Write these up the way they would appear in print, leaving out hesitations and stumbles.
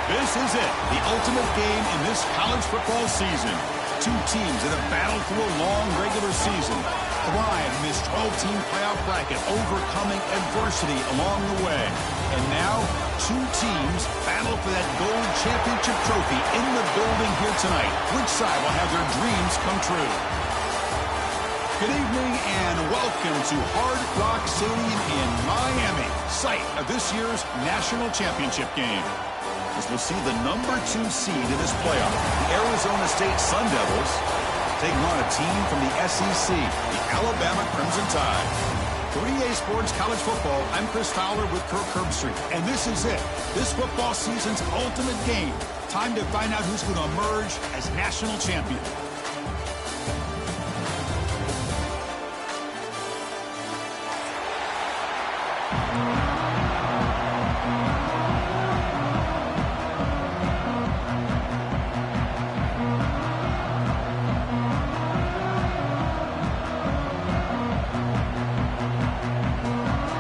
This is it, the ultimate game in this college football season. Two teams that have battled through a long regular season, thrive in this 12-team playoff bracket, overcoming adversity along the way. And now, two teams battle for that gold championship trophy in the building here tonight. Which side will have their dreams come true? Good evening and welcome to Hard Rock Stadium in Miami, site of this year's national championship game. As we'll see the number 2 seed in this playoff, the Arizona State Sun Devils, taking on a team from the SEC, the Alabama Crimson Tide. 3A Sports College Football, I'm Chris Fowler with Kirk Herbstreit, and this is it, this football season's ultimate game. Time to find out who's going to emerge as national champion.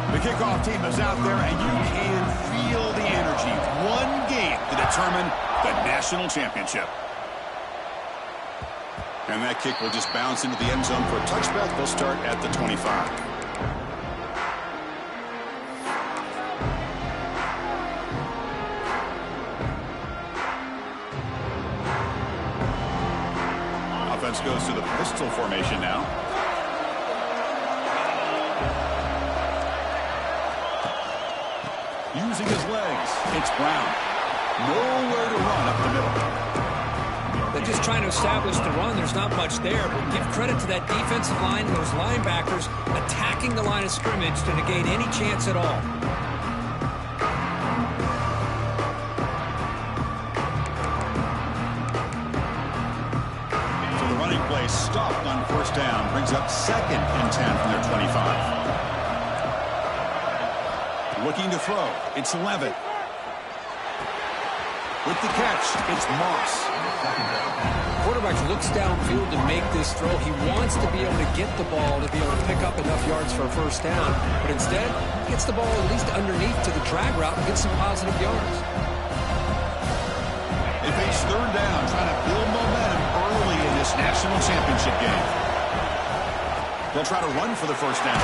The kickoff team is out there, and you can feel the energy. One game to determine the national championship. And that kick will just bounce into the end zone for a touchback. They'll start at the 25. Offense goes to the pistol formation now. Using his legs, it's Brown. Nowhere to run up the middle. They're just trying to establish the run. There's not much there, but give credit to that defensive line and those linebackers attacking the line of scrimmage to negate any chance at all. So the running play stopped on first down, brings up 2nd and 10 from their 25. Looking to throw. It's Levitt. With the catch, it's Moss. Quarterback looks downfield to make this throw. He wants to be able to get the ball to be able to pick up enough yards for a first down. But instead, he gets the ball at least underneath to the drag route and gets some positive yards. They face 3rd down, trying to build momentum early in this national championship game. They'll try to run for the first down.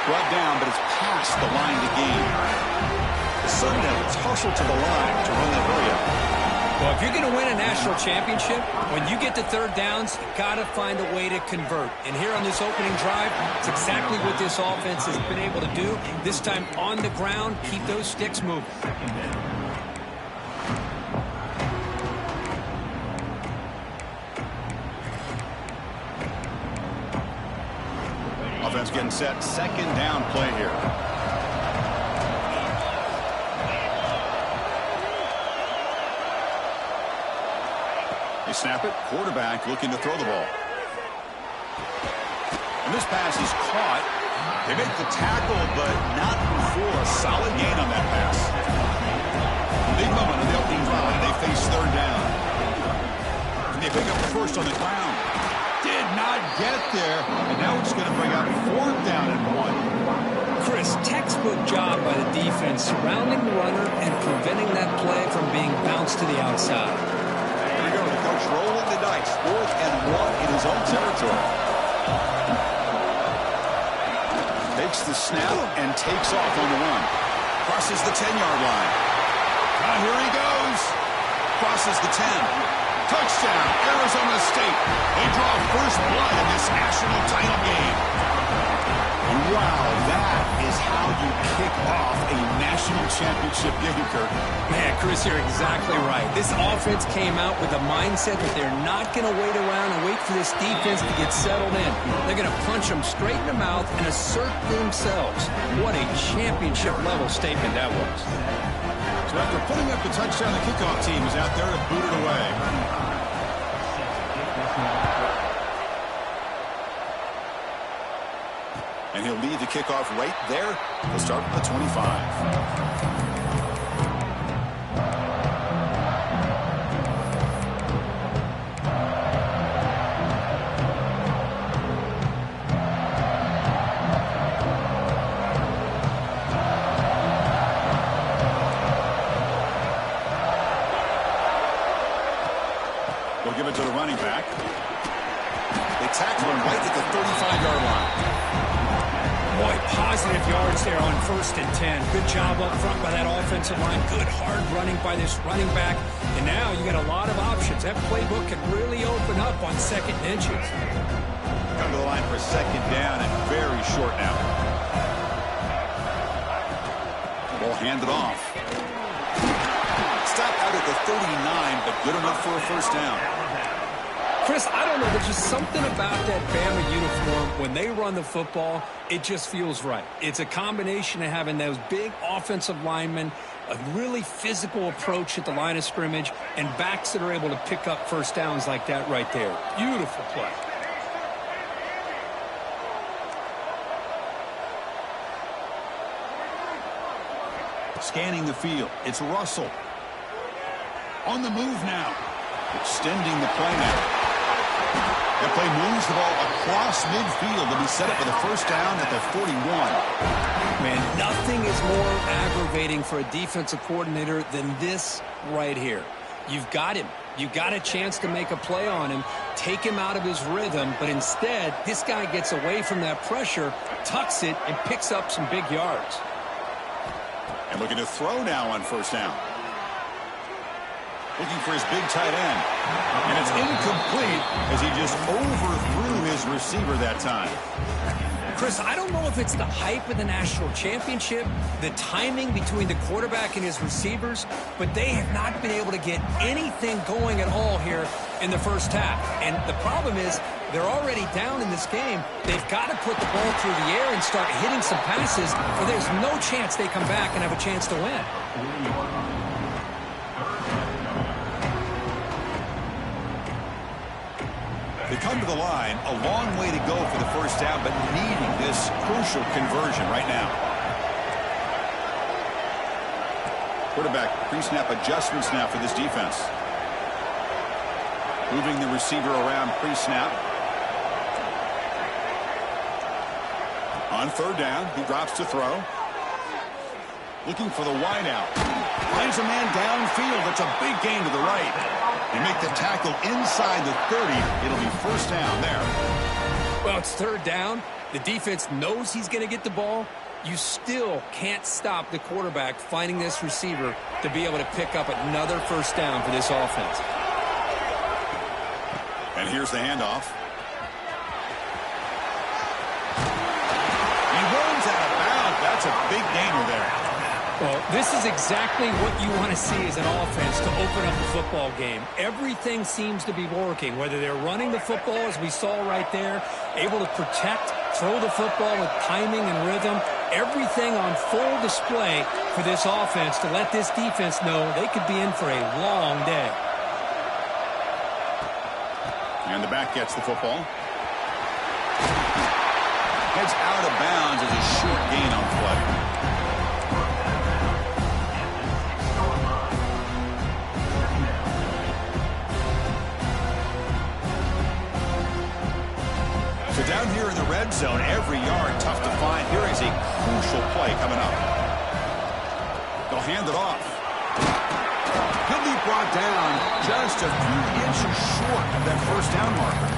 Brought down, but it's past the line to gain. The Sun Devils hustle to the line to run the hurry up. Well, if you're going to win a national championship, when you get to 3rd downs, you've got to find a way to convert. And here on this opening drive, it's exactly what this offense has been able to do. This time on the ground, keep those sticks moving. Offense getting set. 2nd down play here. They snap it. Quarterback looking to throw the ball. And this pass is caught. They make the tackle, but not before a solid gain on that pass. Big moment in the opening drive. They face 3rd down. And they pick up the first on the ground. Did not get there. And now it's going to bring up 4th down and 1. Chris, textbook job by the defense surrounding the runner and preventing that play from being bounced to the outside. Here we go. The coach rolling the dice. 4th and 1 in his own territory. Takes the snap and takes off on the run. Crosses the 10-yard line. Now here he goes. Crosses the 10. Touchdown, Arizona State. They draw first blood in this national title game. Wow, that is how you kick off a national championship game, Kirk. Man, Chris, you're exactly right. This offense came out with a mindset that they're not going to wait around and wait for this defense to get settled in. They're going to punch them straight in the mouth and assert themselves. What a championship-level statement that was. So after putting up the touchdown, the kickoff team is out there to boot it away. And he'll lead the kickoff right there. He'll start from the 25. They'll give it to the running back. They tackle him right at the 35-yard line. Boy, positive yards there on 1st and 10. Good job up front by that offensive line. Good hard running by this running back. And now you got a lot of options. That playbook can really open up on 2nd and inches. Come to the line for 2nd down and very short now. Ball handed off. Stop out at the 39, but good enough for a 1st down. Chris, I don't know. There's just something about that Bama uniform. When they run the football, it just feels right. It's a combination of having those big offensive linemen, a really physical approach at the line of scrimmage, and backs that are able to pick up 1st downs like that right there. Beautiful play. Scanning the field. It's Russell. On the move now. Extending the play now. The play moves the ball across midfield to be set up for the 1st down at the 41. Man, nothing is more aggravating for a defensive coordinator than this right here. You've got him. You've got a chance to make a play on him, take him out of his rhythm, but instead, this guy gets away from that pressure, tucks it, and picks up some big yards. And looking to throw now on 1st down. Looking for his big tight end. And it's incomplete as he just overthrew his receiver that time. Chris, I don't know if it's the hype of the national championship, the timing between the quarterback and his receivers, but they have not been able to get anything going at all here in the 1st half. And the problem is they're already down in this game. They've got to put the ball through the air and start hitting some passes, or there's no chance they come back and have a chance to win. They come to the line, a long way to go for the 1st down, but needing this crucial conversion right now. Quarterback pre-snap adjustments now for this defense. Moving the receiver around pre-snap. On 3rd down, he drops to throw. Looking for the wideout. Finds a man downfield. It's a big gain to the right. They make the tackle inside the 30. It'll be 1st down there. Well, it's 3rd down. The defense knows he's going to get the ball. You still can't stop the quarterback finding this receiver to be able to pick up another 1st down for this offense. And here's the handoff. He runs out of bounds. That's a big gainer there. Well, this is exactly what you want to see as an offense to open up a football game. Everything seems to be working, whether they're running the football, as we saw right there, able to protect, throw the football with timing and rhythm, everything on full display for this offense to let this defense know they could be in for a long day. And the back gets the football. Heads out of bounds as a short gain on the play. end zone. Every yard tough to find. Here is a crucial play coming up. They'll hand it off. He'll be brought down just a few inches short of that first down marker.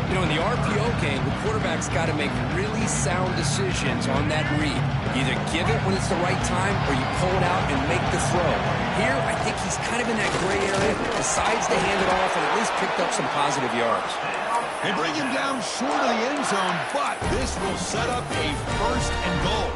You know, in the RPO game, the quarterback's got to make really sound decisions on that read. Either give it when it's the right time or you pull it out and make the throw. Here, I think he's kind of in that gray area, decides to hand it off and at least picked up some positive yards. They bring him down short of the end zone, but this will set up a first and goal.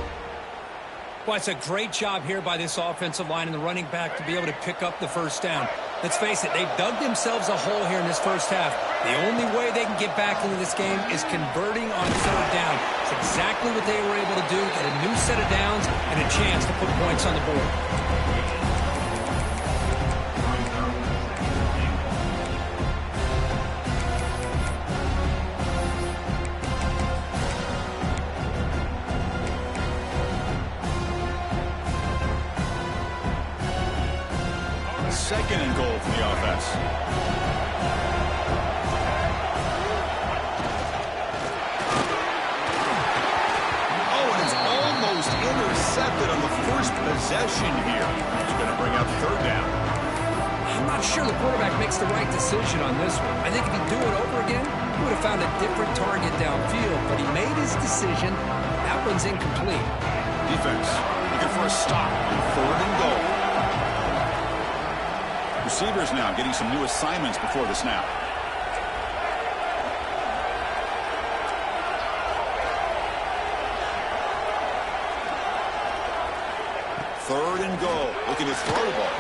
Well, it's a great job here by this offensive line and the running back to be able to pick up the first down. Let's face it, they've dug themselves a hole here in this first half. The only way they can get back into this game is converting on third down. It's exactly what they were able to do, get a new set of downs and a chance to put points on the board. Second and goal for the offense. Oh, and it's almost intercepted on the first possession here. It's going to bring up third down. I'm not sure the quarterback makes the right decision on this one. I think if he'd do it over again, he would have found a different target downfield, but he made his decision. That one's incomplete. Defense looking for a stop on third and goal. Receivers now getting some new assignments before the snap. Third and goal. Looking to throw the ball.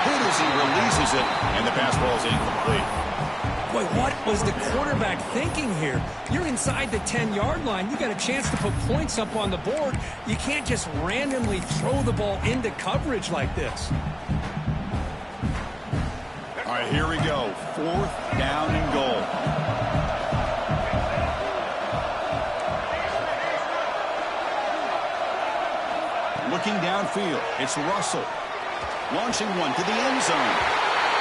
Hit as he releases it, and the pass ball is incomplete. Boy, what was the quarterback thinking here? You're inside the 10-yard line. You got a chance to put points up on the board. You can't just randomly throw the ball into coverage like this. All right, here we go. Fourth down and goal. Looking downfield, it's Russell. Launching one to the end zone.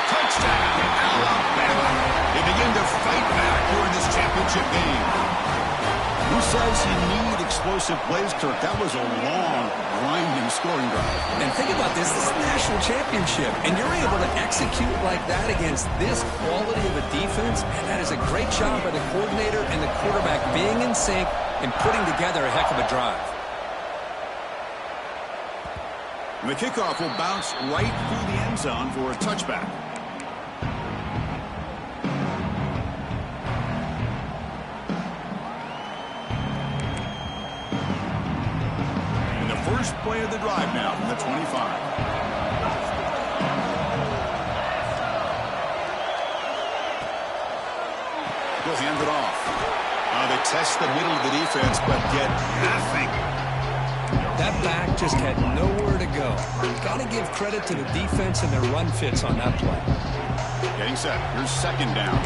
Touchdown, Alabama. They begin to fight back here in this championship game. Who says you need explosive plays, Kirk? That was a long, grinding scoring drive. And think about this. This is a national championship, and you're able to execute like that against this quality of a defense. And that is a great job by the coordinator and the quarterback being in sync and putting together a heck of a drive. And the kickoff will bounce right through the end zone for a touchback. First play of the drive now from the 25. He'll hand it off. They test the middle of the defense, but get nothing. That back just had nowhere to go. Got to give credit to the defense and their run fits on that play. Getting set. Here's second down.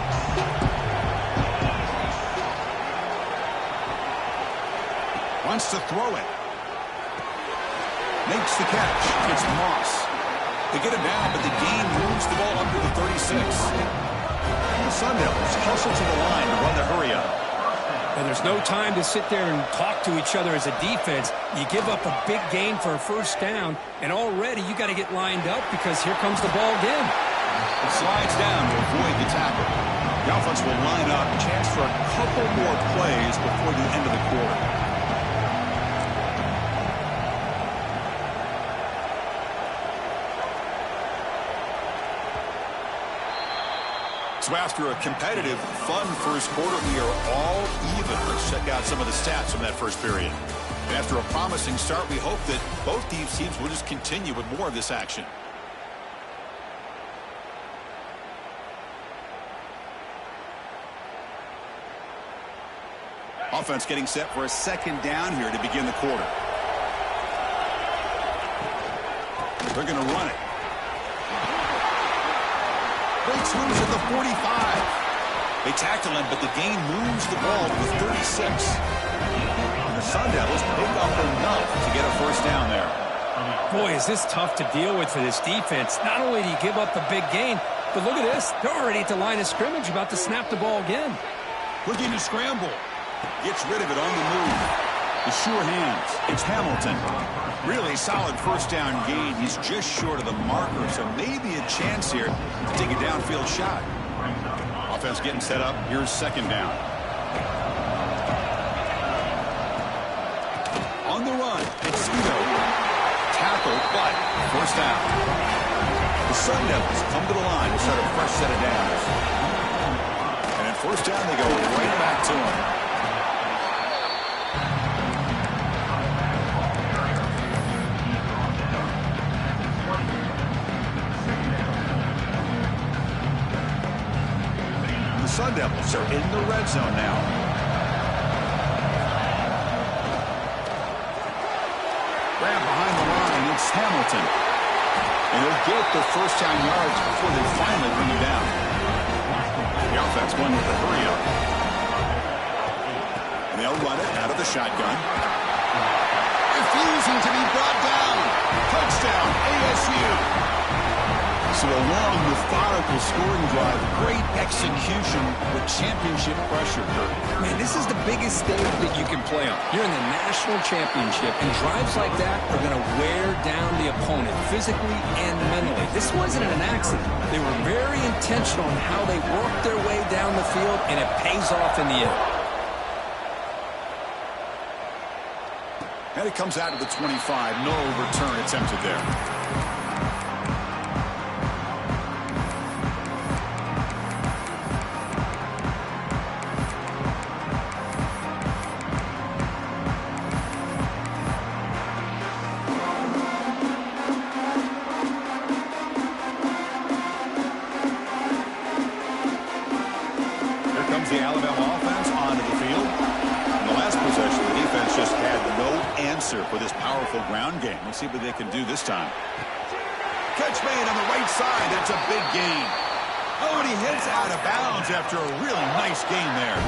Wants to throw it. Makes the catch. It's Moss. They get him down, but the gain moves the ball up to the 36. And the Sun Devils hustle to the line to run the hurry up. And there's no time to sit there and talk to each other as a defense. You give up a big gain for a first down, and already you got to get lined up because here comes the ball again. It slides down to avoid the tackle. The offense will line up. Chance for a couple more plays before the end of the quarter. So after a competitive, fun first quarter, we are all even. Let's check out some of the stats from that first period. And after a promising start, we hope that both these teams will just continue with more of this action. Offense getting set for a second down here to begin the quarter. They're going to run it. Breaks loose at the 45. They tackle him, but the gain moves the ball to the 36. And the Sun Devils pick up enough to get a first down there. Boy, is this tough to deal with for this defense. Not only do you give up a big gain, but look at this. They're already at the line of scrimmage about to snap the ball again. Looking to scramble. Gets rid of it on the move. The sure hands. It's Hamilton. Really solid first down gain. He's just short of the marker, so maybe a chance here to take a downfield shot. Offense getting set up. Here's second down. On the run, it's Speedo. Tackled, but first down. The Sun Devils come to the line to start a fresh set of downs. And at first down, they go right back to him. Sun Devils are in the red zone now. Grab behind the line, it's Hamilton. And he'll get the first down yards before they finally bring him down. The offense going with the hurry up. And they'll run it out of the shotgun. Refusing to be brought down. Touchdown, ASU. So a long, methodical scoring drive. Great execution with championship pressure, Kurt. Man, this is the biggest stage that you can play on. You're in the national championship, and drives like that are going to wear down the opponent physically and mentally. This wasn't an accident. They were very intentional in how they worked their way down the field, and it pays off in the end. And it comes out to the 25. No return attempted there. The Alabama offense onto the field. In the last possession, the defense just had no answer for this powerful ground game. Let's see what they can do this time. Catch made on the right side. That's a big gain. Oh, and he hits out of bounds after a really nice gain there.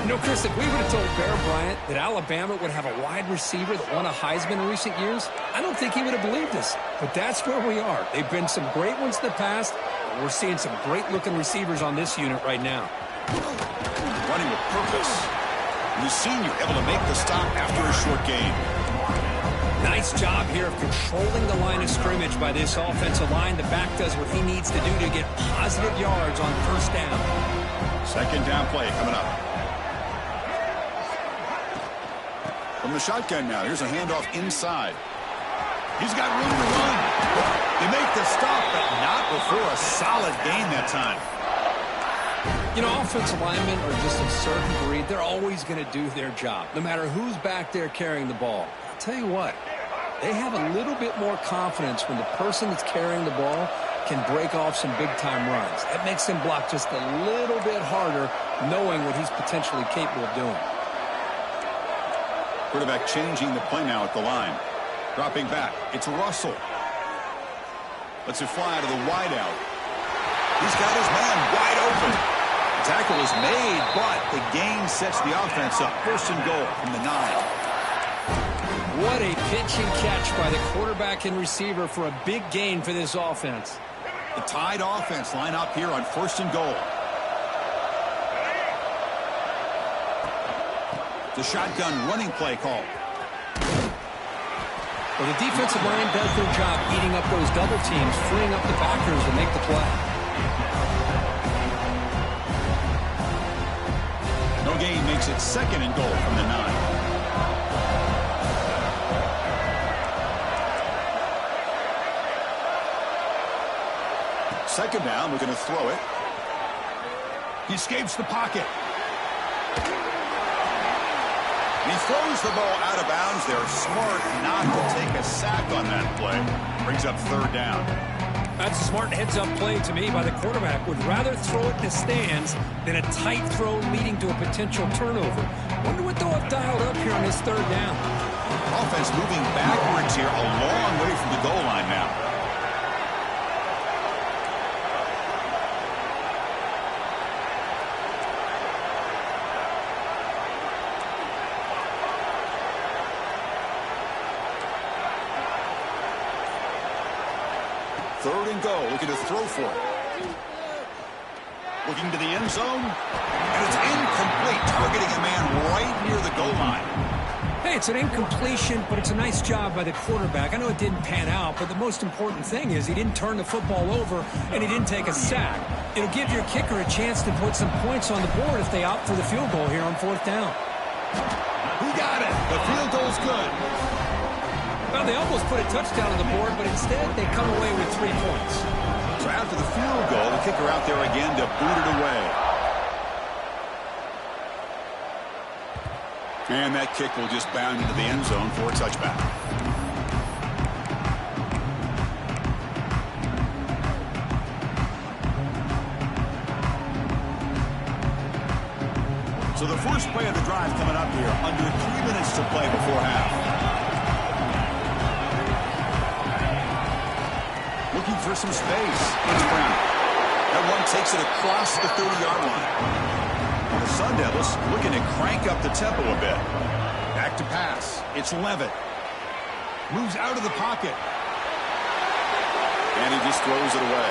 You know, Chris, if we would have told Bear Bryant that Alabama would have a wide receiver that won a Heisman in recent years, I don't think he would have believed us. But that's where we are. They've been some great ones in the past. And we're seeing some great-looking receivers on this unit right now. Running with purpose. The senior able to make the stop after a short gain. Nice job here of controlling the line of scrimmage by this offensive line. The back does what he needs to do to get positive yards on first down. Second down play coming up. From the shotgun now, here's a handoff inside. He's got room to run. They make the stop, but not before a solid gain that time. You know, offensive linemen are just a certain breed. They're always going to do their job, no matter who's back there carrying the ball. I'll tell you what, they have a little bit more confidence when the person that's carrying the ball can break off some big-time runs. That makes them block just a little bit harder, knowing what he's potentially capable of doing. Quarterback changing the play now at the line. Dropping back, it's Russell. Lets it fly out of the wideout. He's got his man wide open. Tackle is made, but the gain sets the offense up. First and goal from the 9. What a pitch and catch by the quarterback and receiver for a big gain for this offense. The Tide offense line up here on first and goal. The shotgun running play call. Well, the defensive line does their job eating up those double teams, freeing up the backers to make the play. No gain makes it second and goal from the 9. Second down, looking to throw it. He escapes the pocket. And he throws the ball out of bounds. They're smart not to take a sack on that play. Brings up third down. That's a smart heads-up play to me by the quarterback. Would rather throw it in the stands than a tight throw leading to a potential turnover. Wonder what they'll have dialed up here on this third down. Offense moving backwards here, a long way from the goal line now. Third and goal, looking to throw for it. Looking to the end zone. And it's incomplete, targeting a man right near the goal line. Hey, it's an incompletion, but it's a nice job by the quarterback. I know it didn't pan out, but the most important thing is he didn't turn the football over and he didn't take a sack. It'll give your kicker a chance to put some points on the board if they opt for the field goal here on 4th down. He got it. The field goal's good. Well, they almost put a touchdown on the board, but instead they come away with 3 points. So after the field goal, the kicker out there again to boot it away. And that kick will just bound into the end zone for a touchback. So the first play of the drive coming up here, under 3 minutes to play before half. Looking for some space. It's Brown. That one takes it across the 30-yard line. The Sun Devils looking to crank up the tempo a bit. Back to pass. It's Levitt. Moves out of the pocket. And he just throws it away.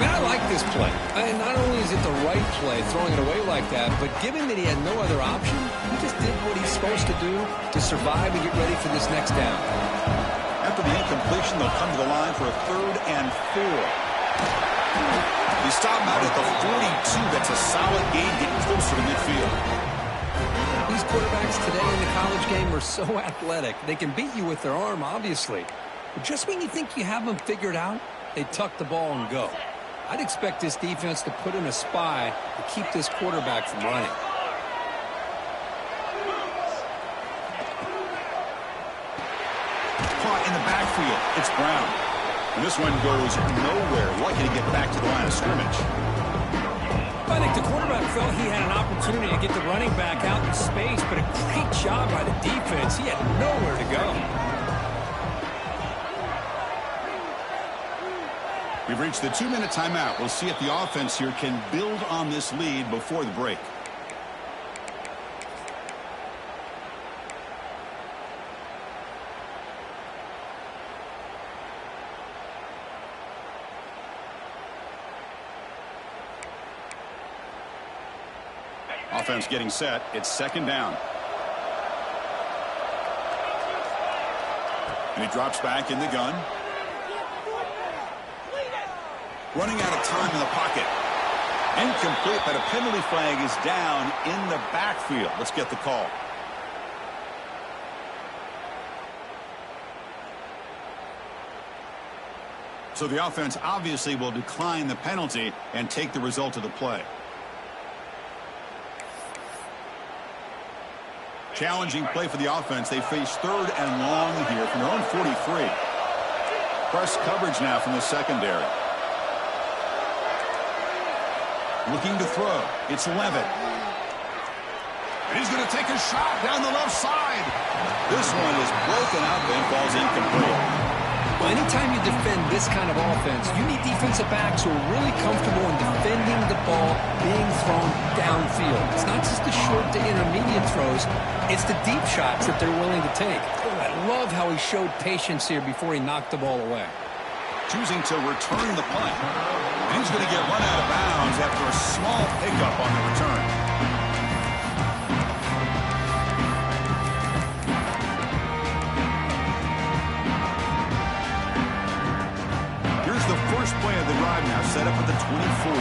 Man, I like this play. Not only is it the right play, throwing it away like that, but given that he had no other option, he just did what he's supposed to do to survive and get ready for this next down. After the incompletion, they'll come to the line for a 3rd and 4. They stop him out at the 42. That's a solid gain, getting closer to midfield. These quarterbacks today in the college game are so athletic. They can beat you with their arm, obviously. But just when you think you have them figured out, they tuck the ball and go. I'd expect this defense to put in a spy to keep this quarterback from running. Caught in the backfield. It's Brown. And this one goes nowhere. Lucky to get back to the line of scrimmage. I think the quarterback felt he had an opportunity to get the running back out in space, but a great job by the defense. He had nowhere to go. We've reached the 2-minute timeout. We'll see if the offense here can build on this lead before the break. Offense getting set. It's 2nd down. And he drops back in the gun. Running out of time in the pocket. Incomplete, but a penalty flag is down in the backfield. Let's get the call. So the offense obviously will decline the penalty and take the result of the play. Challenging play for the offense. They face 3rd and long here from their own 43. Press coverage now from the secondary. Looking to throw. It's Levitt. And he's going to take a shot down the left side. This one is broken up and falls incomplete. Well, anytime you defend this kind of offense, you need defensive backs who are really comfortable in defending the ball being thrown downfield. It's not just the short to intermediate throws. It's the deep shots that they're willing to take. I love how he showed patience here before he knocked the ball away. Choosing to return the punt. And he's going to get run out of bounds after a small pickup on the return. Here's the first play of the drive now, set up at the 24.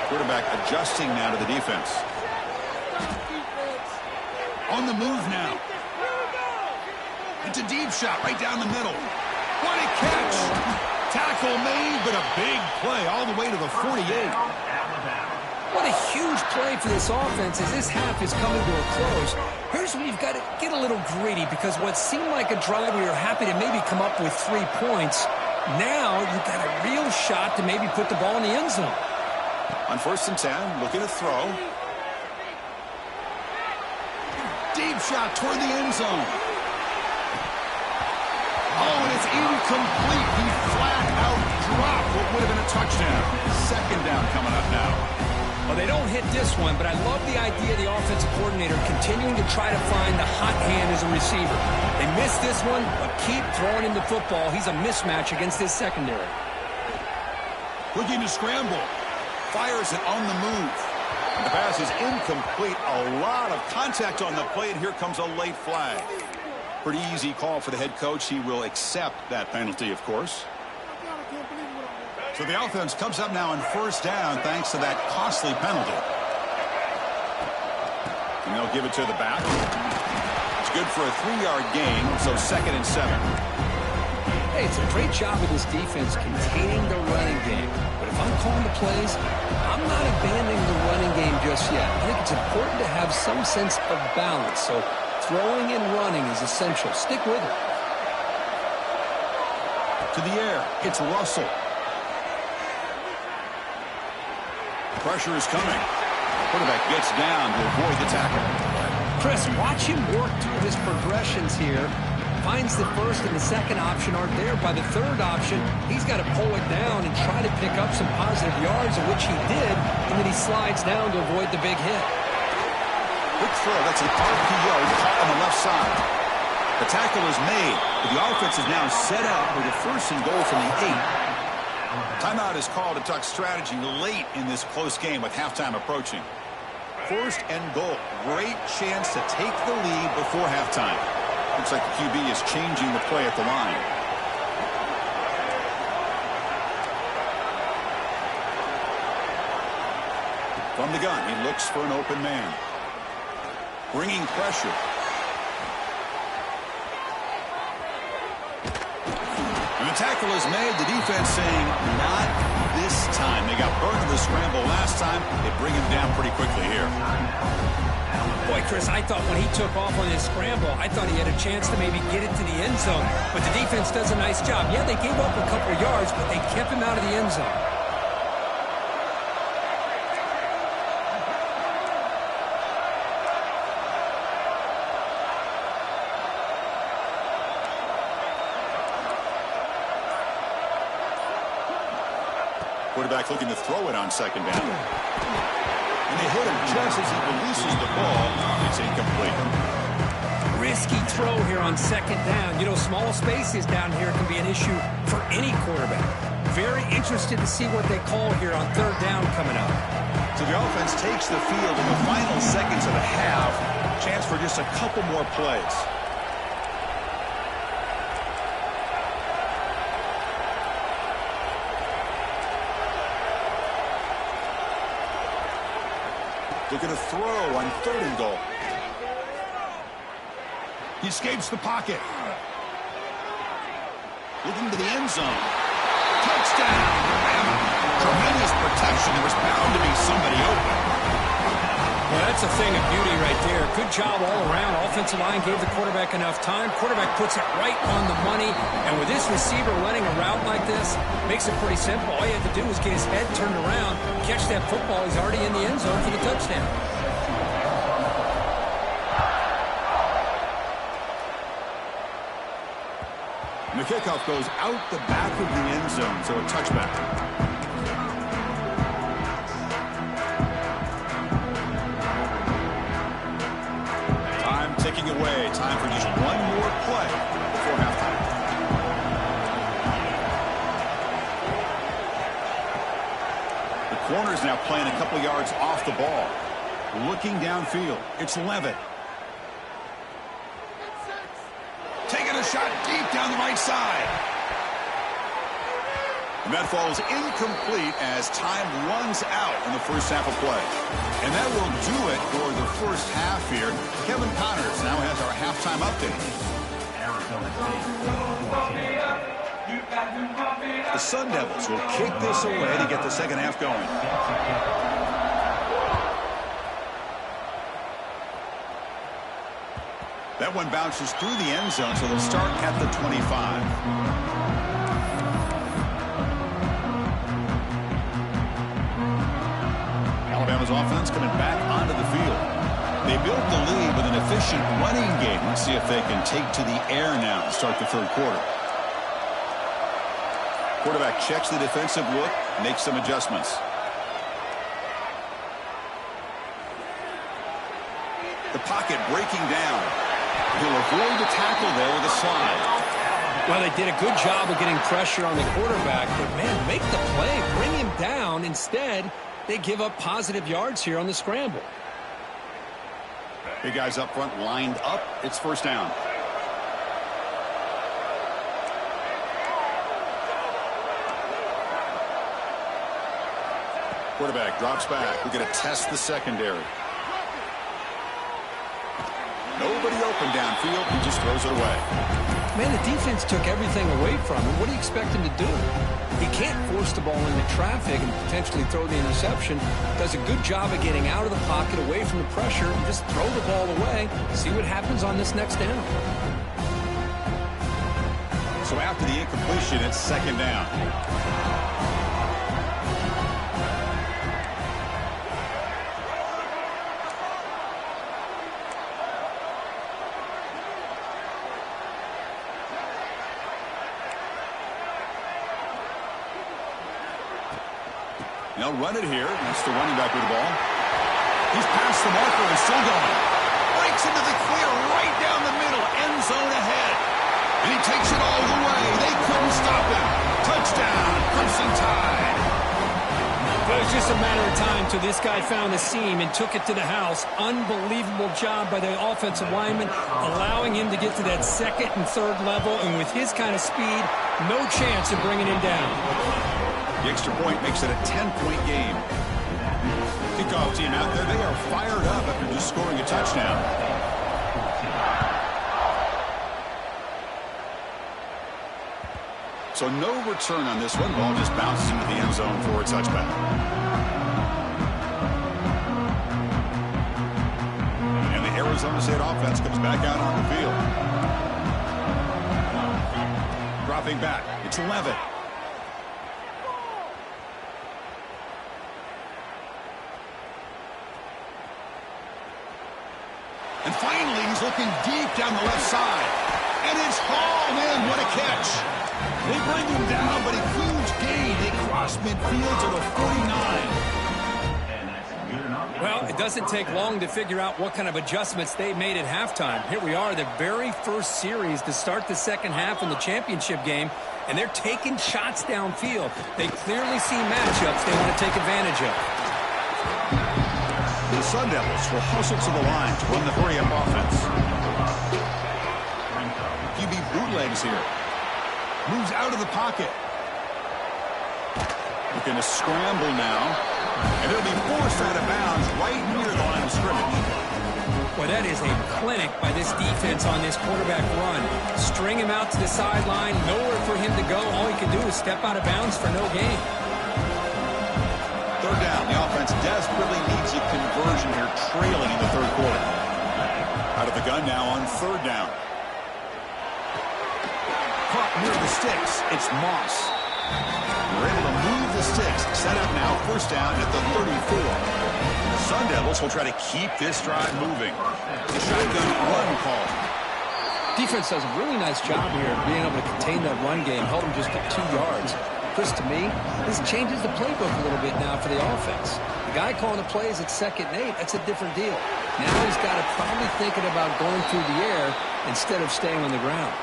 Quarterback adjusting now to the defense. On the move now. It's a deep shot right down the middle. What a catch. Tackle made, but a big play all the way to the 48. What a huge play for this offense as this half is coming to a close. Here's where you've got to get a little greedy, because what seemed like a drive where you're happy to maybe come up with 3 points, now you've got a real shot to maybe put the ball in the end zone. On 1st and 10, looking to throw. Deep shot toward the end zone. Oh, and it's incomplete. He flat out dropped what would have been a touchdown. 2nd down coming up now. Well, they don't hit this one, but I love the idea of the offensive coordinator continuing to try to find the hot hand as a receiver. They missed this one, but keep throwing him the football. He's a mismatch against his secondary. Looking to scramble. Fires it on the move. And the pass is incomplete. A lot of contact on the play, and here comes a late flag. Pretty easy call for the head coach. He will accept that penalty, of course. So the offense comes up now on first down thanks to that costly penalty. And they'll give it to the back. It's good for a 3-yard gain, so 2nd and 7. Hey, it's a great job of this defense containing the running game. But if I'm calling the plays, I'm not abandoning the running game just yet. I think it's important to have some sense of balance. So throwing and running is essential. Stick with it. To the air. It's Russell. Pressure is coming. Quarterback gets down to avoid the tackle. Chris, watch him work through his progressions here. Finds the first and the second option aren't there. By the third option, he's got to pull it down and try to pick up some positive yards, of which he did, and then he slides down to avoid the big hit. Quick throw. That's an RPO caught on the left side. The tackle is made, but the offense is now set out with a 1st and goal from the 8. Timeout is called to talk strategy late in this close game with halftime approaching. 1st and goal. Great chance to take the lead before halftime. Looks like the QB is changing the play at the line. From the gun, he looks for an open man. Bringing pressure. And the tackle is made. The defense saying, not this time. They got burned in the scramble last time. They bring him down pretty quickly here. Boy, Chris, I thought when he took off on his scramble, I thought he had a chance to maybe get it to the end zone. But the defense does a nice job. Yeah, they gave up a couple of yards, but they kept him out of the end zone. Quarterback looking to throw it on 2nd down. And they hit him just as he releases the ball. It's incomplete. Risky throw here on 2nd down. You know, small spaces down here can be an issue for any quarterback. Very interested to see what they call here on 3rd down coming up. So the offense takes the field in the final seconds of the half. Chance for just a couple more plays. Looking to throw on 3rd and goal. He escapes the pocket. Looking to the end zone. Touchdown! Tremendous protection. There was bound to be somebody open. Well, that's a thing of beauty right there. Good job all around. Offensive line gave the quarterback enough time. Quarterback puts it right on the money. And with this receiver running a route like this, makes it pretty simple. All you have to do is get his head turned around, catch that football. He's already in the end zone for the touchdown. And the kickoff goes out the back of the end zone, so a touchback. Ticking away. Time for just one more play before halftime. The corner's now playing a couple yards off the ball. Looking downfield. It's Levitt. Taking a shot deep down the right side. And that falls incomplete as time runs out in the first half of play. And that will do it for the first half here. Kevin Connors now has our halftime update. The Sun Devils will kick this away to get the second half going. That one bounces through the end zone, so they'll start at the 25. Alabama's offense coming back onto the field. They built the lead with an efficient running game. Let's see if they can take to the air now to start the 3rd quarter. Quarterback checks the defensive look, makes some adjustments. The pocket breaking down. He'll avoid the tackle there with a slide. Well, they did a good job of getting pressure on the quarterback, but, man, make the play. Bring him down. Instead, they give up positive yards here on the scramble. Big guys up front lined up. It's first down. Quarterback drops back. We're going to test the secondary. Nobody open downfield. He just throws it away. Man, the defense took everything away from him. What do you expect him to do? He can't force the ball into traffic and potentially throw the interception. Does a good job of getting out of the pocket, away from the pressure, and just throw the ball away. See what happens on this next down. So after the incompletion, it's second down. They'll run it here. That's the running back with the ball. He's past the marker and still going. Breaks into the clear right down the middle. End zone ahead. And he takes it all the way. They couldn't stop him. Touchdown, Crimson Tide. Well, it was just a matter of time till this guy found the seam and took it to the house. Unbelievable job by the offensive lineman, allowing him to get to that second and third level. And with his kind of speed, no chance of bringing him down. The extra point makes it a 10-point game. Kickoff team out there, they are fired up after just scoring a touchdown. So no return on this one. Ball just bounces into the end zone for a touchback. And the Arizona State offense comes back out on the field. Dropping back, it's Levitt. And finally, he's looking deep down the left side. And it's hauled in. What a catch. They bring him down, but a huge gain. They cross midfield to the 49. Well, it doesn't take long to figure out what kind of adjustments they made at halftime. Here we are, the very first series to start the second half in the championship game, and they're taking shots downfield. They clearly see matchups they want to take advantage of. The Sun Devils will hustle to the line to run the hurry-up offense. QB bootlegs here. Moves out of the pocket. Looking to scramble now. And it'll be forced out of bounds right near the line of scrimmage. Well, that is a clinic by this defense on this quarterback run. String him out to the sideline, nowhere for him to go. All he can do is step out of bounds for no gain. Third down. The offense desperately needs a conversion here, trailing in the third quarter. Out of the gun now on third down. Caught near the sticks. It's Moss. We're able to move the sticks. Set up now, first down at the 34. The Sun Devils will try to keep this drive moving. The shotgun run call. Defense does a really nice job here of being able to contain that run game. Held them just to 2 yards. Chris, to me, this changes the playbook a little bit now for the offense. The guy calling the plays at 2nd and 8, that's a different deal. Now he's got to probably thinking about going through the air instead of staying on the ground.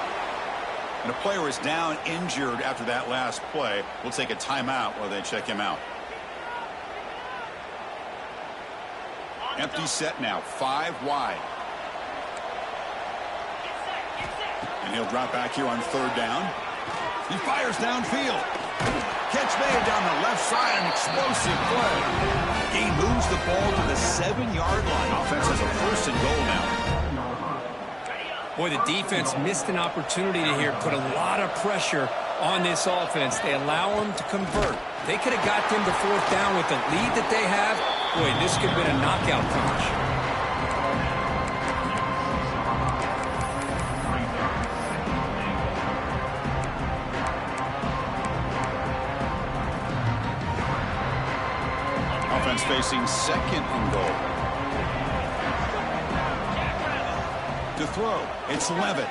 And a player is down injured after that last play. We'll take a timeout while they check him out. Empty set now, 5 wide. And he'll drop back here on third down. He fires downfield. Catch made down the left side, an explosive play. He moves the ball to the 7-yard line. Offense has a first and goal now. Boy, the defense missed an opportunity to here put a lot of pressure on this offense. They allow them to convert. They could have got them to fourth down with the lead that they have. Boy, this could have been a knockout punch. Offense facing second and goal. To throw, it's Levitt.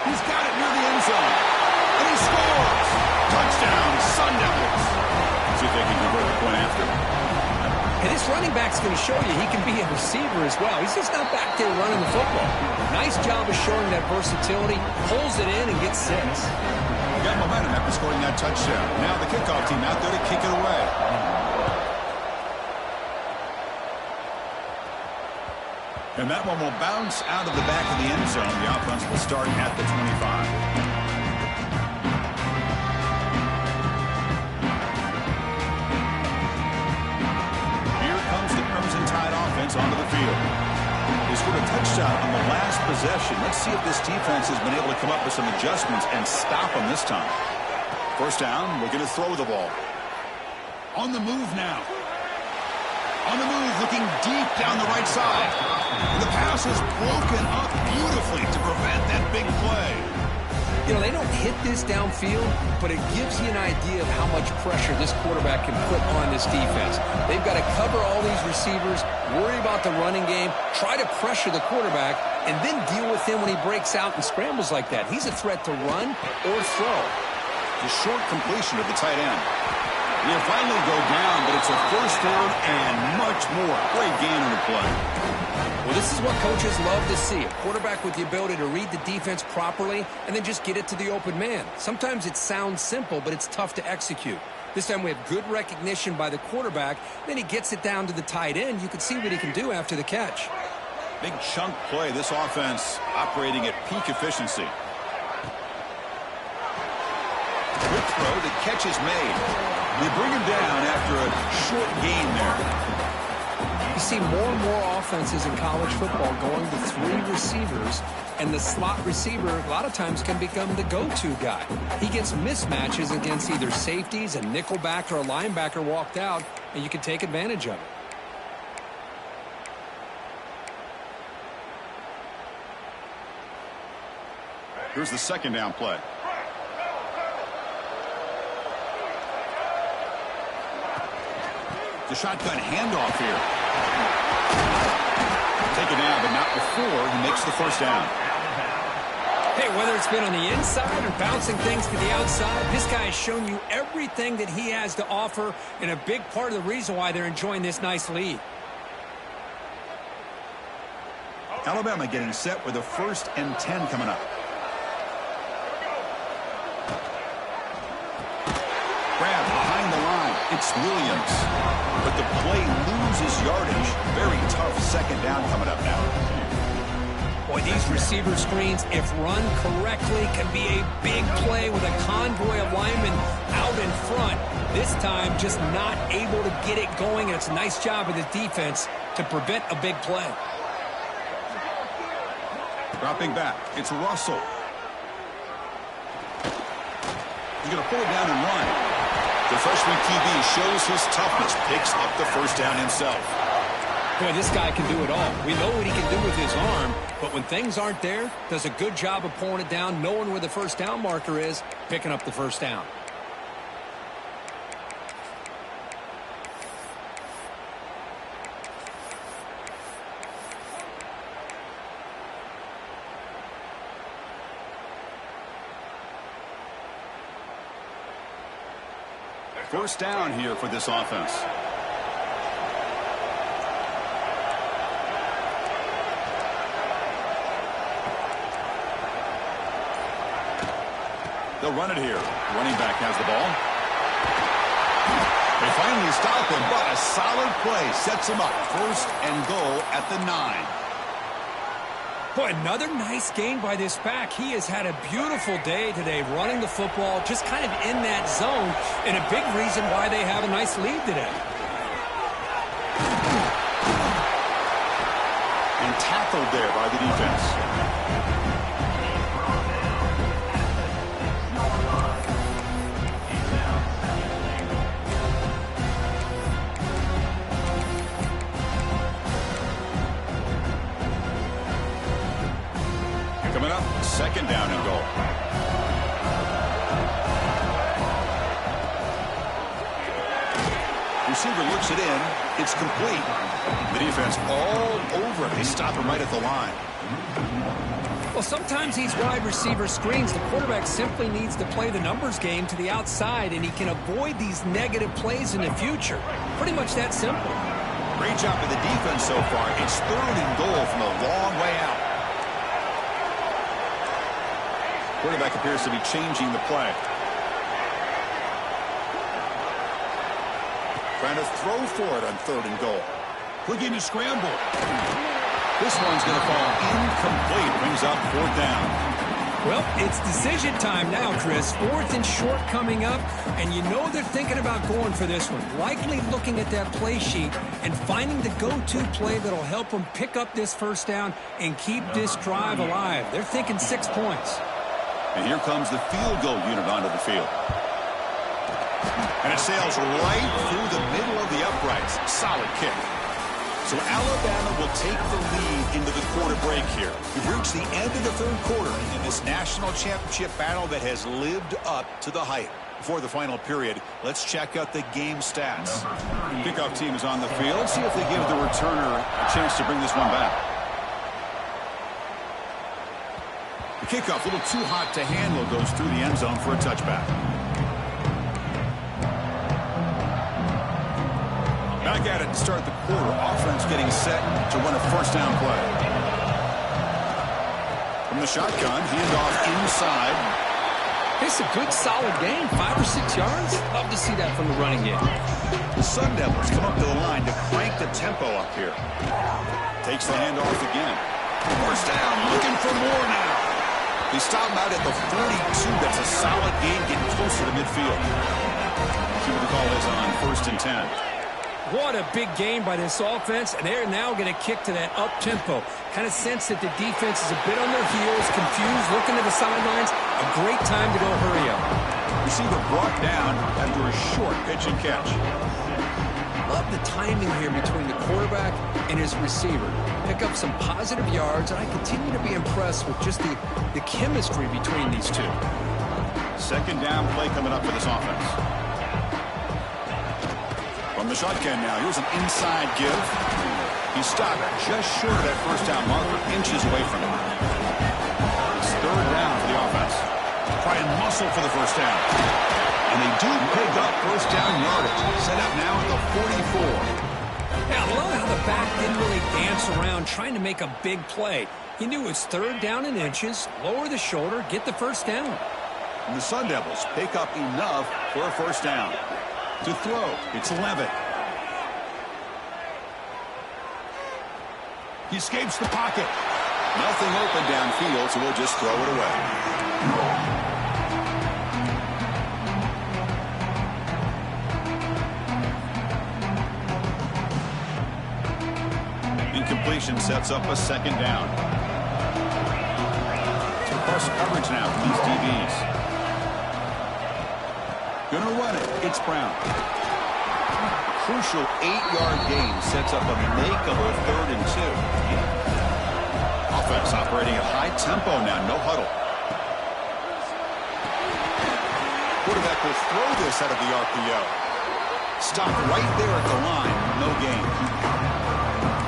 He's got it near the end zone. And he scores! Touchdown, Sun Devils. See if they can convert the point after. And this running back's going to show you he can be a receiver as well. He's just not back there running the football. Nice job of showing that versatility. Pulls it in and gets 6. Got momentum after scoring that touchdown. Now the kickoff team out there to kick it away. And that one will bounce out of the back of the end zone. The offense will start at the 25. Onto the field. They scored a touchdown on the last possession. Let's see if this defense has been able to come up with some adjustments and stop them this time. First down, looking to throw the ball. On the move now. On the move, looking deep down the right side. The pass is broken up beautifully to prevent that big play. You know, they don't hit this downfield, but it gives you an idea of how much pressure this quarterback can put on this defense. They've got to cover all these receivers, worry about the running game, try to pressure the quarterback, and then deal with him when he breaks out and scrambles like that. He's a threat to run or throw. The short completion of the tight end. He'll finally go down, but it's a first down and much more. Great gain on the play. Well, this is what coaches love to see. A quarterback with the ability to read the defense properly and then just get it to the open man. Sometimes it sounds simple, but it's tough to execute. This time we have good recognition by the quarterback. Then he gets it down to the tight end. You can see what he can do after the catch. Big chunk play. This offense operating at peak efficiency. Quick throw. The catch is made. They bring him down after a short gain there. You see more and more offenses in college football going to 3 receivers, and the slot receiver a lot of times can become the go-to guy. He gets mismatches against either safeties, a nickelback, or a linebacker walked out, and you can take advantage of it. Here's the second down play. The shotgun handoff here. Taken down, but not before he makes the first down. Hey, whether it's been on the inside or bouncing things to the outside, this guy has shown you everything that he has to offer, and a big part of the reason why they're enjoying this nice lead. Alabama getting set with a 1st and 10 coming up. Grab behind the line. It's Williams. But the play loses yardage. Very tough second down coming up now. Boy, these receiver screens, if run correctly, can be a big play with a convoy of linemen out in front. This time, just not able to get it going, and it's a nice job of the defense to prevent a big play. Dropping back, it's Russell. He's going to pull it down and run. The freshman QB shows his toughness, picks up the first down himself. Boy, this guy can do it all. We know what he can do with his arm, but when things aren't there, does a good job of pulling it down, knowing where the first down marker is, picking up the first down. First down here for this offense. They'll run it here. Running back has the ball. They finally stop him, but a solid play sets him up. 1st and goal at the 9. Boy, another nice gain by this back. He has had a beautiful day today running the football, just kind of in that zone, and a big reason why they have a nice lead today. And tackled there by the defense. Coming up, 2nd down and goal. Receiver looks it in. It's complete. The defense all over it. They stop him right at the line. Well, sometimes these wide receiver screens, the quarterback simply needs to play the numbers game to the outside, and he can avoid these negative plays in the future. Pretty much that simple. Great job by the defense so far. It's 3rd and goal from a long way out. Quarterback appears to be changing the play. Trying to throw for it on 3rd and goal. Looking to scramble. This one's going to fall incomplete. Brings up 4th down. Well, it's decision time now, Chris. 4th and short coming up, and you know they're thinking about going for this one. Likely looking at that play sheet and finding the go-to play that'll help them pick up this 1st down and keep this drive alive. They're thinking 6 points. And here comes the field goal unit onto the field. And it sails right through the middle of the uprights. Solid kick. So Alabama will take the lead into the quarter break here. We've reached the end of the 3rd quarter in this national championship battle that has lived up to the hype. Before the final period, let's check out the game stats. Kickoff team is on the field. See if they give the returner a chance to bring this one back. The kickoff, a little too hot to handle, goes through the end zone for a touchback. Back at it to start the quarter. Offense getting set to run a 1st down play. From the shotgun, handoff inside. It's a good, solid gain. 5 or 6 yards. Love to see that from the running game. The Sun Devils come up to the line to crank the tempo up here. Takes the handoff again. 1st down, looking for more now. They stop him out at the 42. That's a solid gain, getting closer to midfield. See what the call is on 1st and 10. What a big game by this offense, and they're now going to kick to that up-tempo. Kind of sense that the defense is a bit on their heels, confused, looking to the sidelines. A great time to go hurry up. Receiver brought down after a short pitch and catch. Love the timing here between the quarterback and his receiver. Pick up some positive yards, and I continue to be impressed with just the chemistry between these two. 2nd down play coming up for this offense. From the shotgun now, here's an inside give. He stopped just short of that 1st down marker, inches away from it. It's 3rd down for the offense. Try and muscle for the 1st down. And they do pick up 1st down yardage. Set up now at the 44. Yeah, I love how the back didn't really dance around trying to make a big play. He knew it's 3rd down in inches, lower the shoulder, get the 1st down. And the Sun Devils pick up enough for a 1st down. To throw, it's Levitt. He escapes the pocket. Nothing open downfield, so we'll just throw it away. Incompletion sets up a 2nd down. Plus coverage now from these DBs. Gonna run it. It's Brown. Crucial 8-yard gain sets up a makeable 3rd and 2. Offense operating at high tempo now. No huddle. Quarterback will throw this out of the RPO. Stop right there at the line. No gain.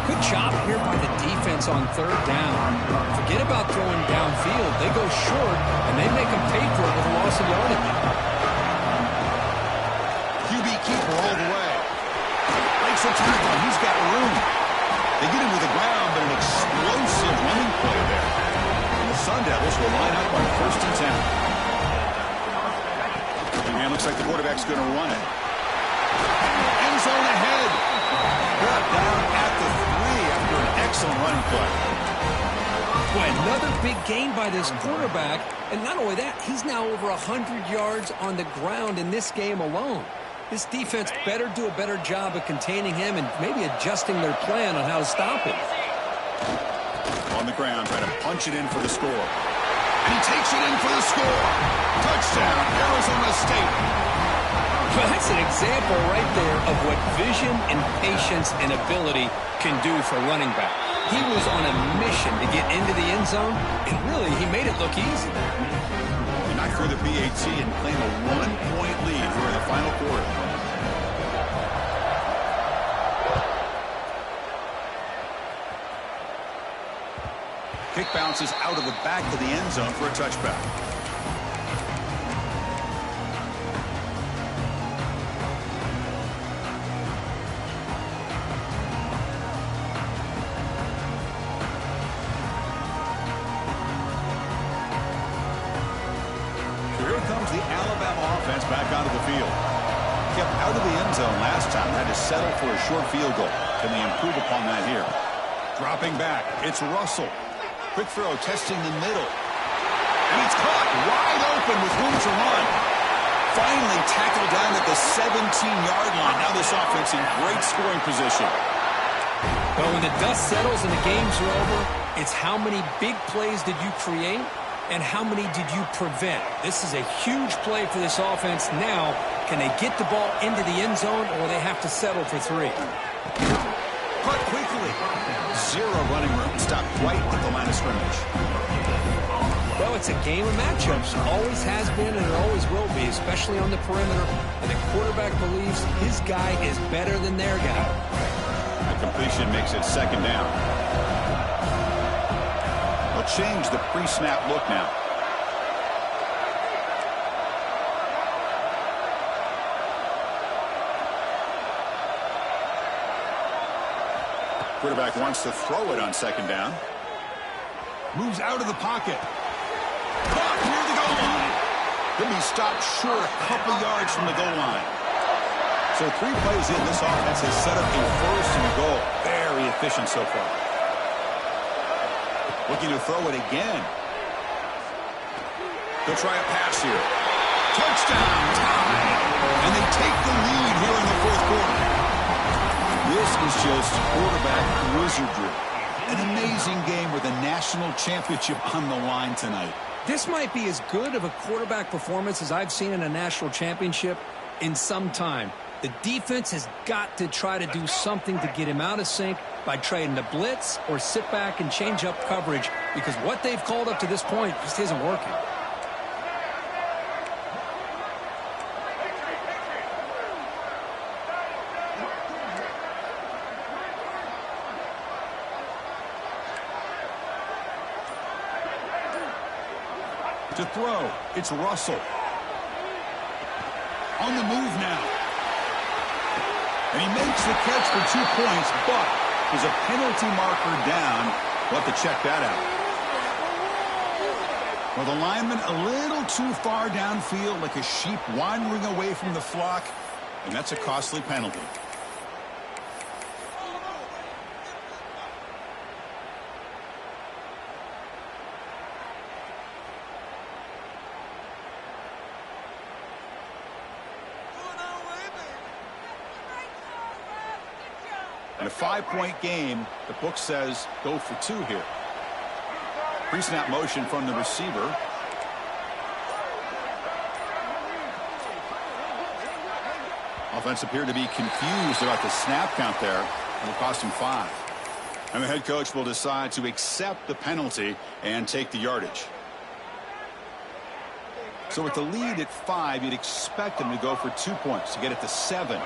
Good job here by the defense on 3rd down. Forget about throwing downfield. They go short, and they make them pay for it with a loss of yardage. QB keeper all the way. Makes a tackle. He's got room. They get him to the ground, but an explosive running play there. And the Sun Devils will line up on 1st and 10. And looks like the quarterback's going to run it. End zone ahead. Brought down at the 3 after an excellent running play. Boy, another big gain by this quarterback. And not only that, he's now over 100 yards on the ground in this game alone. This defense better do a better job of containing him and maybe adjusting their plan on how to stop him. On the ground, trying to punch it in for the score. And he takes it in for the score. Touchdown, Arizona State. Well, that's an example right there of what vision and patience and ability can do for running back. He was on a mission to get into the end zone, and really, he made it look easy. He knocked through the BAT and claim a 1-point lead here in the final quarter. Kick bounces out of the back of the end zone for a touchback. the Alabama offense back onto the field. Kept out of the end zone last time. Had to settle for a short field goal. Can they improve upon that here? Dropping back. It's Russell. Quick throw testing the middle. And it's caught wide open with room to run. Finally tackled down at the 17-yard line. Now this offense in great scoring position. But when the dust settles and the games are over, it's how many big plays did you create and how many did you prevent. This is a huge play for this offense. Now, can they get the ball into the end zone or they have to settle for 3? Caught quickly. Zero running room. Stopped right at the line of scrimmage. Well, it's a game of matchups. Always has been and it always will be, especially on the perimeter. And the quarterback believes his guy is better than their guy. The completion makes it second down. They'll change the pre-snap look now. Quarterback wants to throw it on second down. Moves out of the pocket. Caught near the goal line. He'll be stopped short a couple yards from the goal line. So 3 plays in, this offense has set up a first and goal. Very efficient so far. Looking to throw it again. They'll try a pass here. Touchdown, tie. And they take the lead here in the fourth quarter. This is just quarterback wizardry. An amazing game with a national championship on the line tonight. This might be as good of a quarterback performance as I've seen in a national championship in some time. The defense has got to try to do something to get him out of sync by trying to blitz or sit back and change up coverage because what they've called up to this point just isn't working. To throw, it's Russell. On the move now. And he makes the catch for 2 points, but there's a penalty marker down. We'll have to check that out. Well, the lineman a little too far downfield, like a sheep wandering away from the flock, and that's a costly penalty. In a 5-point game, the book says go for 2 here. Pre-snap motion from the receiver. Offense appeared to be confused about the snap count there. It'll cost him 5. And the head coach will decide to accept the penalty and take the yardage. So with the lead at 5, you'd expect him to go for 2 points to get it to 7.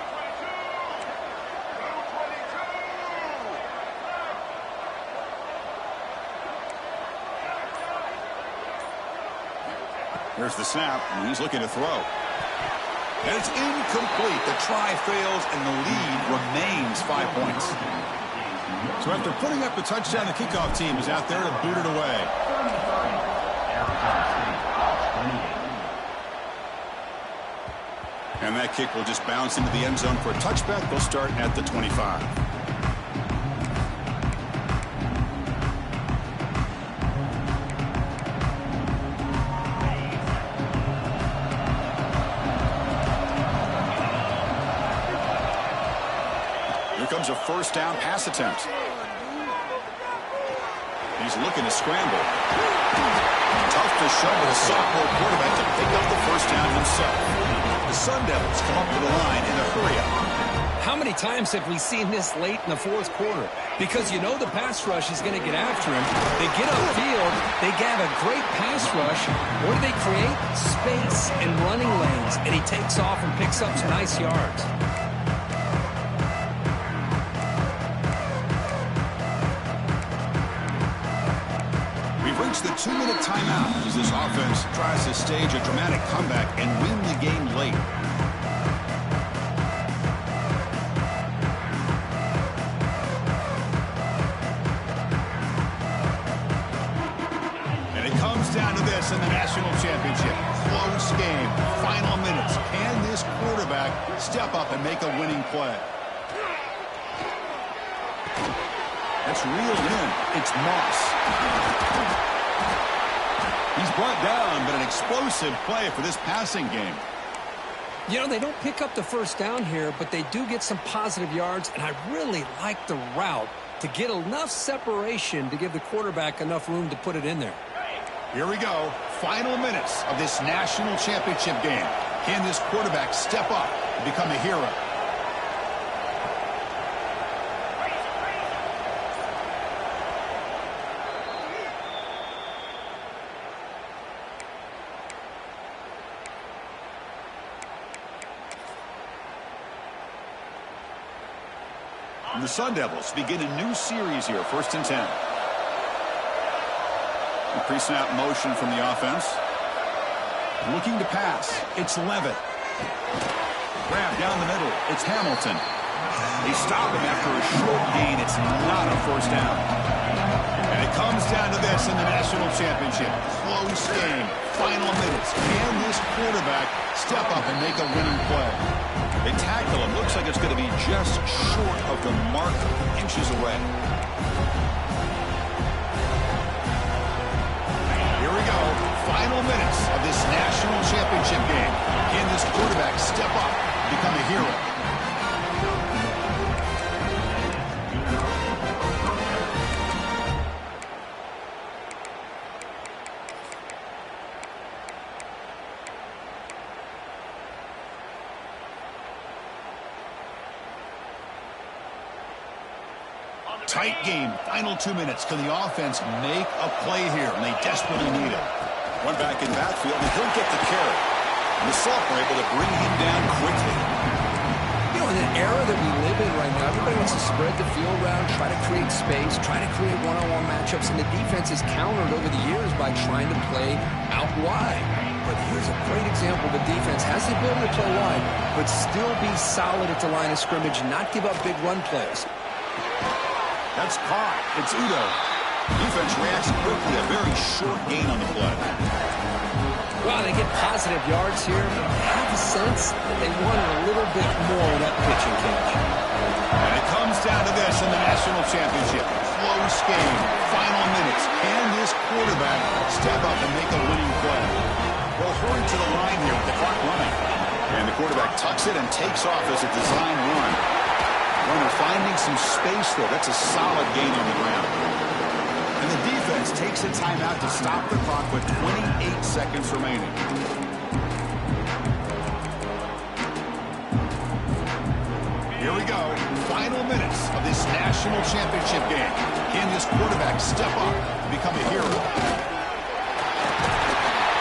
Here's the snap, and he's looking to throw. And it's incomplete. The try fails, and the lead remains 5 points. So after putting up the touchdown, the kickoff team is out there to boot it away. And that kick will just bounce into the end zone for a touchback. They'll start at the 25. Comes a first down pass attempt. He's looking to scramble. Tough to show with a sophomore quarterback to pick up the first down himself. The Sun Devils come up to the line in a hurry-up. How many times have we seen this late in the fourth quarter? Because you know the pass rush is going to get after him. They get upfield, they have a great pass rush. What do they create? Space and running lanes. And he takes off and picks up some nice yards. The 2-minute timeout as this offense tries to stage a dramatic comeback and win the game late. And it comes down to this. this in the national championship. Close game. Final minutes. Can this quarterback step up and make a winning play? That's reeled in. It's Moss. He's brought down, but an explosive play for this passing game. You know, they don't pick up the first down here, but they do get some positive yards, and I really like the route to get enough separation to give the quarterback enough room to put it in there. Here we go. Final minutes of this national championship game. Can this quarterback step up and become a hero? And the Sun Devils begin a new series here, 1st and 10. Pre-snap motion from the offense. Looking to pass. It's Levitt. Grab down the middle. It's Hamilton. They stop him after a short gain. It's not a first down. And it comes down to this in the national championship. Close game. Final minutes. Can this quarterback step up and make a winning play? They tackle him. Looks like it's going to be just short of the marker, inches away. Here we go. Final minutes of this national championship game. Can this quarterback step up and become a hero? Tight game. Final 2 minutes. Can the offense make a play here? And they desperately need it. One back in backfield, and he'll get the carry. And the Salk are able to bring him down quickly. You know, in an era that we live in right now, everybody wants to spread the field around, try to create space, try to create one-on-one matchups, and the defense is countered over the years by trying to play out wide. But here's a great example. The defense has the ability to play wide, but still be solid at the line of scrimmage and not give up big run plays. That's caught. It's Udo. Defense reacts quickly. A very short gain on the play. Well, they get positive yards here. I have a sense that they wanted a little bit more of that pitching catch. And it comes down to this in the national championship. Close game. Final minutes. Can this quarterback step up and make a winning play? Well, hurry to the line here with the clock running. And the quarterback tucks it and takes off as a design run. Runner finding some space there. That's a solid gain on the ground. And the defense takes a timeout to stop the clock with 28 seconds remaining. Here we go. Final minutes of this national championship game. Can this quarterback step up and become a hero?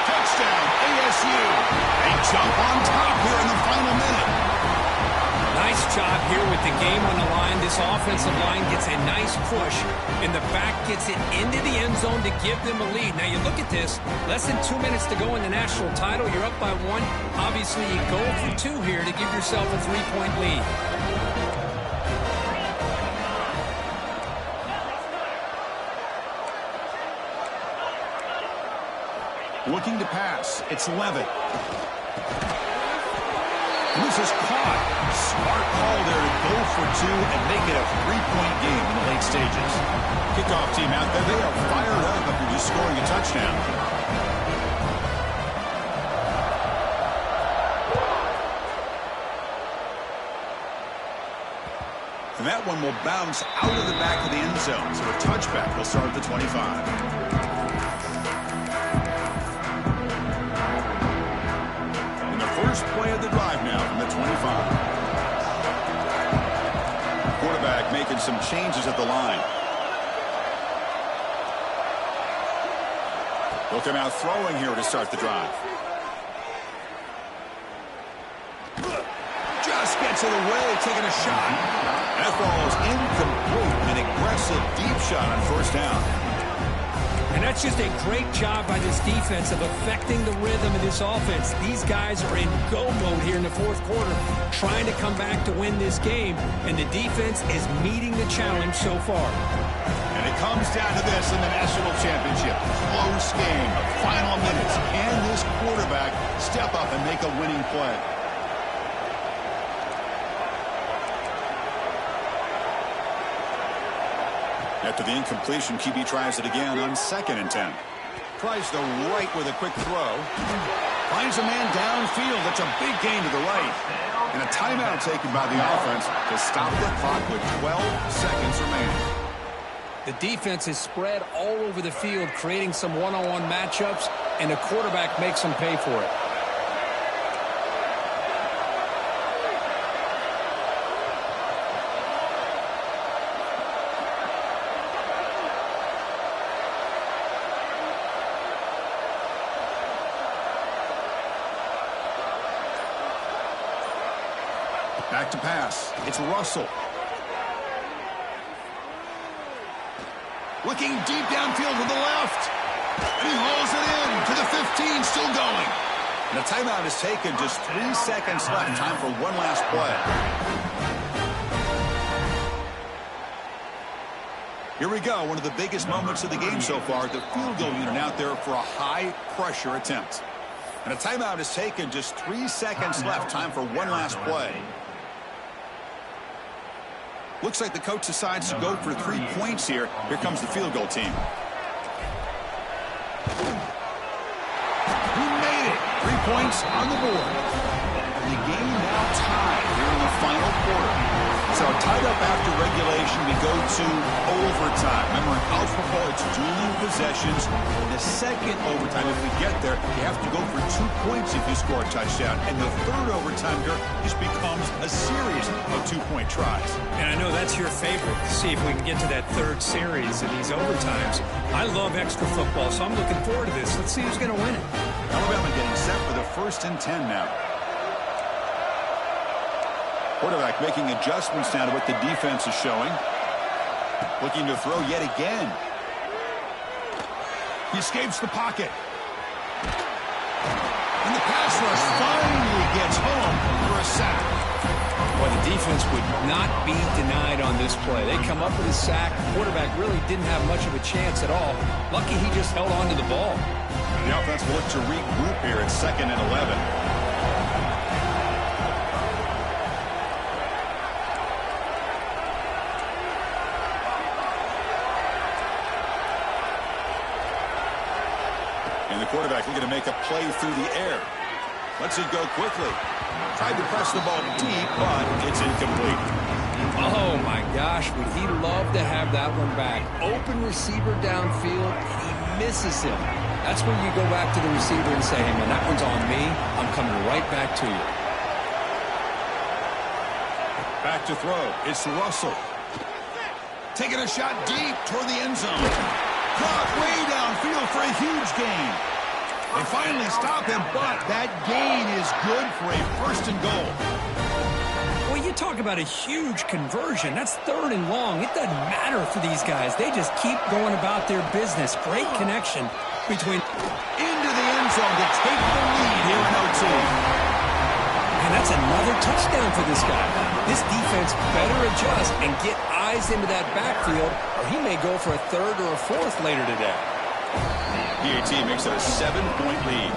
Touchdown, ASU. They jump on top here in the final minute. Nice job here with the game on the line. This offensive line gets a nice push, and the back gets it into the end zone to give them a lead. Now, you look at this, less than 2 minutes to go in the national title. You're up by 1. Obviously, you go for 2 here to give yourself a 3-point lead. Looking to pass. It's Levitt. This is caught. Smart call there to go for 2 and make it a 3-point game in the late stages. Kickoff team out there. They are fired up after just scoring a touchdown. And that one will bounce out of the back of the end zone. So a touchback will start at the 25. First play of the drive now from the 25. Quarterback making some changes at the line. He'll come out throwing here to start the drive. Just gets it away, taking a shot. That ball is incomplete. An aggressive deep shot on first down. And that's just a great job by this defense of affecting the rhythm of this offense. These guys are in go mode here in the fourth quarter, trying to come back to win this game, and the defense is meeting the challenge so far. And it It comes down to this in the national championship. Close game, final minutes. Can this quarterback step up and make a winning play? After the incompletion, QB tries it again on 2nd and 10. Tries the right with a quick throw. Finds a man downfield. That's a big gain to the right. And a timeout taken by the offense to stop the clock with 12 seconds remaining. The defense is spread all over the field, creating some one-on-one matchups, and the quarterback makes them pay for it. Back to pass. It's Russell. Looking deep downfield to the left. And he hauls it in to the 15, still going. And the timeout is taken. Just 3 seconds left. Time for one last play. Here we go. One of the biggest moments of the game so far. The field goal unit out there for a high-pressure attempt. And a timeout is taken. Just 3 seconds left. Time for one last play. Looks like the coach decides to go for 3 points here. Here comes the field goal team. He made it. 3 points on the board. And the game now tied here in the final quarter. So tied up after regulation, we go to overtime. Remember, in college football, it's dueling possessions. In the second overtime, if we get there, you have to go for 2 points if you score a touchdown. And the third overtime here just becomes a series of 2-point tries. And I know that's your favorite. See if we can get to that third series in these overtimes. I love extra football, so I'm looking forward to this. Let's see who's going to win it. Alabama getting set for the 1st and 10 now. Quarterback making adjustments now to what the defense is showing. Looking to throw yet again. He escapes the pocket. And the pass rush finally gets home for a sack. Well, the defense would not be denied on this play. They come up with a sack. Quarterback really didn't have much of a chance at all. Lucky he just held on to the ball. The offense will look to regroup here at 2nd and 11. And the quarterback looking to make a play through the air. Lets it go quickly. Tried to press the ball deep, but it's incomplete. Oh, my gosh. Would he love to have that one back? Open receiver downfield. He misses him. That's when you go back to the receiver and say, hey, man, that one's on me. I'm coming right back to you. Back to throw. It's Russell. Taking a shot deep toward the end zone. Caught way downfield for a huge gain. They finally stop him, but that gain is good for a 1st and goal. Well, you talk about a huge conversion. That's 3rd and long. It doesn't matter for these guys. They just keep going about their business. Great connection between into the end zone to take the lead here in OT. And that's another touchdown for this guy. This defense better adjust and get eyes into that backfield, or he may go for a 3rd or a 4th later today. PAT makes it a 7-point lead.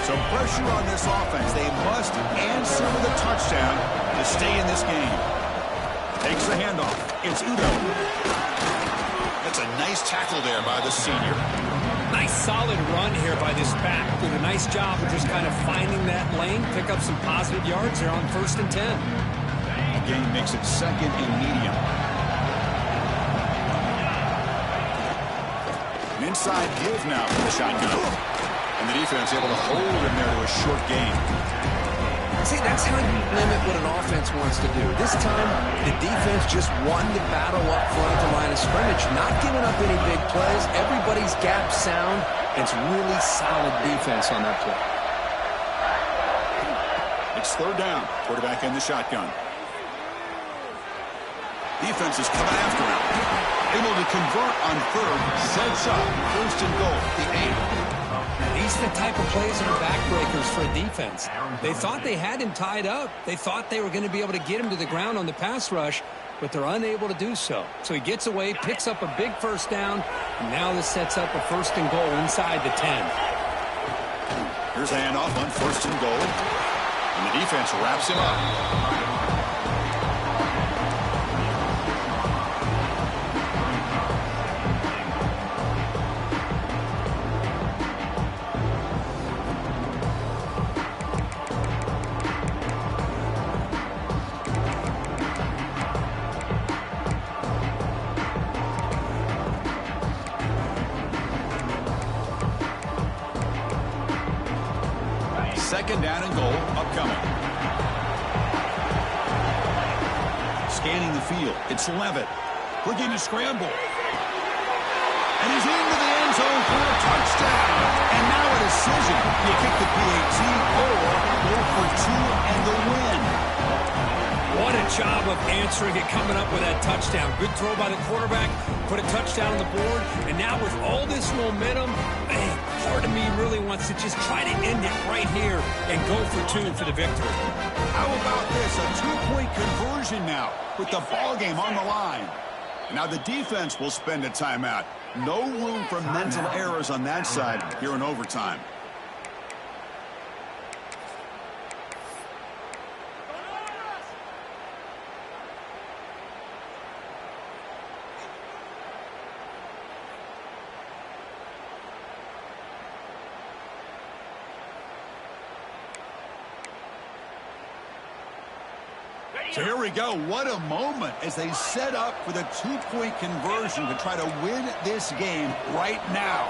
So pressure on this offense. They must answer with a touchdown to stay in this game. Takes the handoff. It's Udo. That's a nice tackle there by the senior. Nice solid run here by this back. Did a nice job of just kind of finding that lane, pick up some positive yards there on 1st and 10. The gain makes it 2nd and medium. An inside give now from the shotgun. And the defense able to hold him there to a short gain. See, that's how you limit what an offense wants to do. This time, the defense just won the battle up front at the line of scrimmage, not giving up any big plays. Everybody's gap sound. It's really solid defense on that play. It's 3rd down. Quarterback in the shotgun. Defense is coming after him. Able to convert on third. Sets up first and goal. The 8. These are the type of plays that are backbreakers for a defense. They thought they had him tied up. They thought they were going to be able to get him to the ground on the pass rush, but they're unable to do so. So he gets away, picks up a big first down, and now this sets up a first and goal inside the 10. Here's a handoff on first and goal. And the defense wraps him up. Second down and goal upcoming. Scanning the field. It's Levitt. Looking to scramble. And he's into the end zone for a touchdown. And now a decision. You kick the PAT or go for 2 and the win. What a job of answering it, coming up with that touchdown. Good throw by the quarterback, put a touchdown on the board, and now with all this momentum, man, part of me really wants to just try to end it right here and go for 2 for the victory. How about this? A 2-point conversion now with the ball game on the line. Now the defense will spend a timeout. No room for mental errors on that side here in overtime. So here we go. What a moment as they set up for the 2-point conversion to try to win this game right now.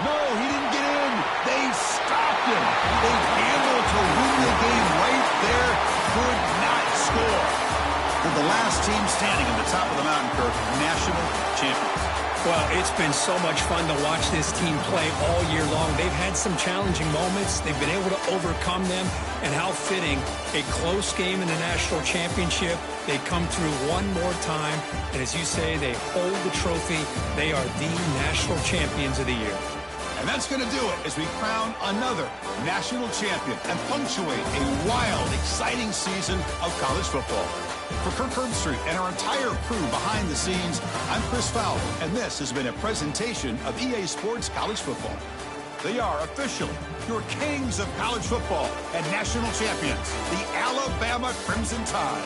No, he didn't get in. They stopped him. They gambled to win the game right there. Could not score. They're the last team standing at the top of the mountain, Kirk. National champions. Well, it's been so much fun to watch this team play all year long. They've had some challenging moments. They've been able to overcome them. And how fitting, a close game in the national championship. They come through one more time. And as you say, they hold the trophy. They are the national champions of the year. And that's going to do it as we crown another national champion and punctuate a wild, exciting season of college football. For Kirk Herbstreit and our entire crew behind the scenes, I'm Chris Fowler, and this has been a presentation of EA Sports College Football. They are officially your kings of college football and national champions, the Alabama Crimson Tide.